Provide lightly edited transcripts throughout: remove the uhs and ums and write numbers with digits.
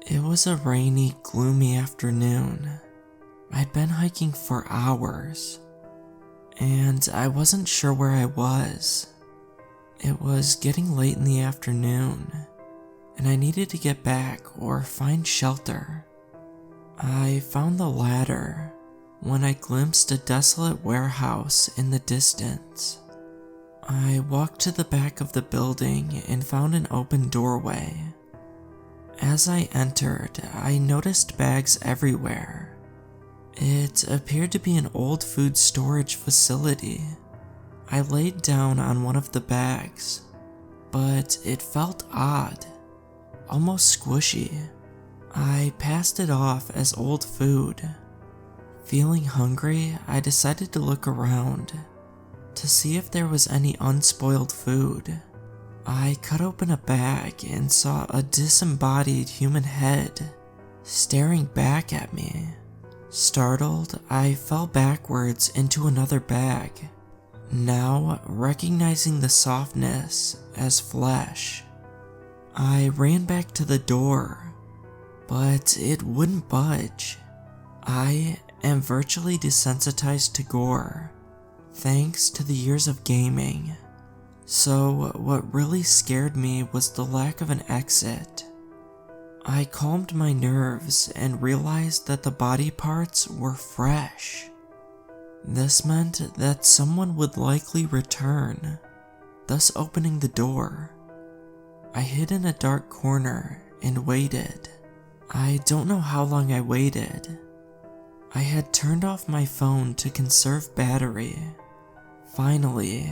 It was a rainy, gloomy afternoon. I'd been hiking for hours, and I wasn't sure where I was. It was getting late in the afternoon, and I needed to get back or find shelter. I found the latter when I glimpsed a desolate warehouse in the distance. I walked to the back of the building and found an open doorway. As I entered, I noticed bags everywhere. It appeared to be an old food storage facility. I laid down on one of the bags, but it felt odd, almost squishy. I passed it off as old food. Feeling hungry, I decided to look around to see if there was any unspoiled food. I cut open a bag and saw a disembodied human head staring back at me. Startled, I fell backwards into another bag, now recognizing the softness as flesh. I ran back to the door, but it wouldn't budge. I am virtually desensitized to gore, thanks to the years of gaming. So what really scared me was the lack of an exit. I calmed my nerves and realized that the body parts were fresh. This meant that someone would likely return, thus opening the door. I hid in a dark corner and waited. I don't know how long I waited. I had turned off my phone to conserve battery. Finally,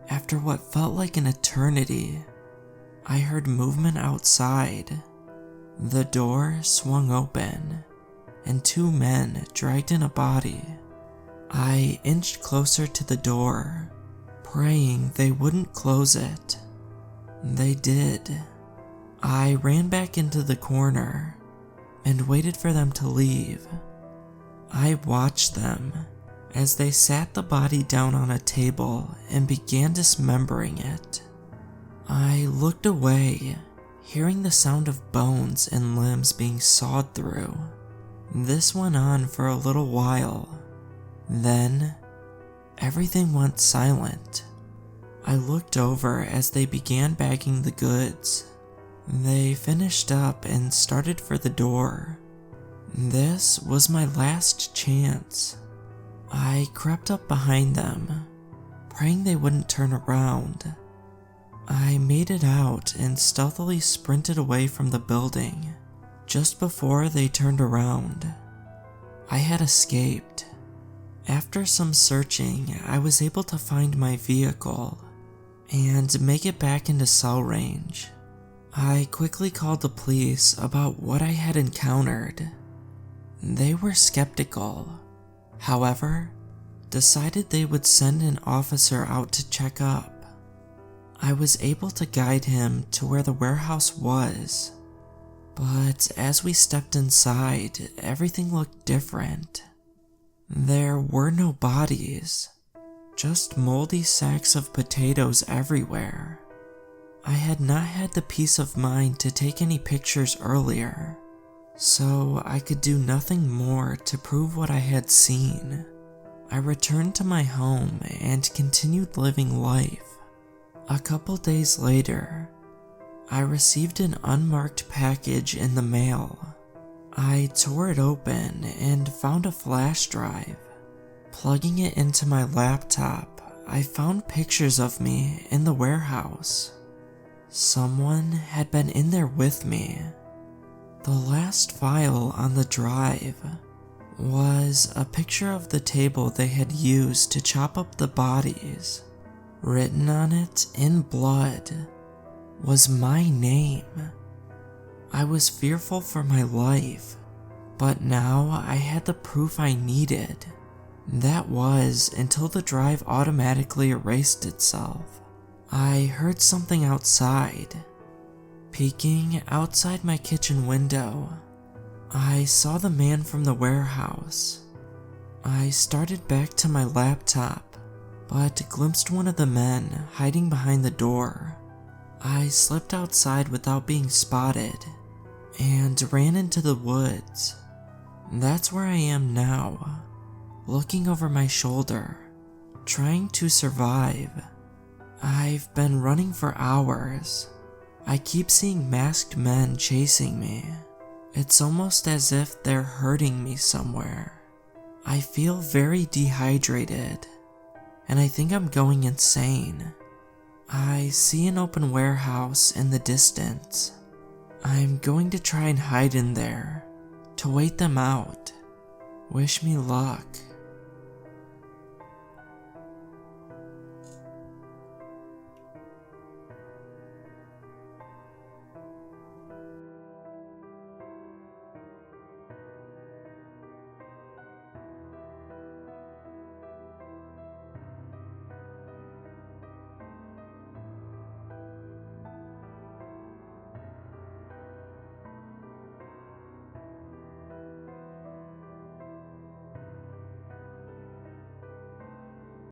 after what felt like an eternity, I heard movement outside. The door swung open, and two men dragged in a body. I inched closer to the door, praying they wouldn't close it. They did. I ran back into the corner and waited for them to leave. I watched them as they sat the body down on a table and began dismembering it. I looked away, hearing the sound of bones and limbs being sawed through. This went on for a little while. Then, everything went silent. I looked over as they began bagging the goods. They finished up and started for the door. This was my last chance. I crept up behind them, praying they wouldn't turn around. I made it out and stealthily sprinted away from the building just before they turned around. I had escaped. After some searching, I was able to find my vehicle and make it back into cell range. I quickly called the police about what I had encountered. They were skeptical. However, decided they would send an officer out to check up. I was able to guide him to where the warehouse was, but as we stepped inside, everything looked different. There were no bodies, just moldy sacks of potatoes everywhere. I had not had the peace of mind to take any pictures earlier, so I could do nothing more to prove what I had seen. I returned to my home and continued living life. A couple days later, I received an unmarked package in the mail. I tore it open and found a flash drive. Plugging it into my laptop, I found pictures of me in the warehouse. Someone had been in there with me. The last file on the drive was a picture of the table they had used to chop up the bodies. Written on it in blood was my name. I was fearful for my life, but now I had the proof I needed. That was until the drive automatically erased itself. I heard something outside. Peeking outside my kitchen window, I saw the man from the warehouse. I started back to my laptop, but glimpsed one of the men hiding behind the door. I slipped outside without being spotted and ran into the woods. That's where I am now, looking over my shoulder, trying to survive. I've been running for hours. I keep seeing masked men chasing me. It's almost as if they're hurting me somewhere. I feel very dehydrated, and I think I'm going insane. I see an open warehouse in the distance. I'm going to try and hide in there, to wait them out. Wish me luck.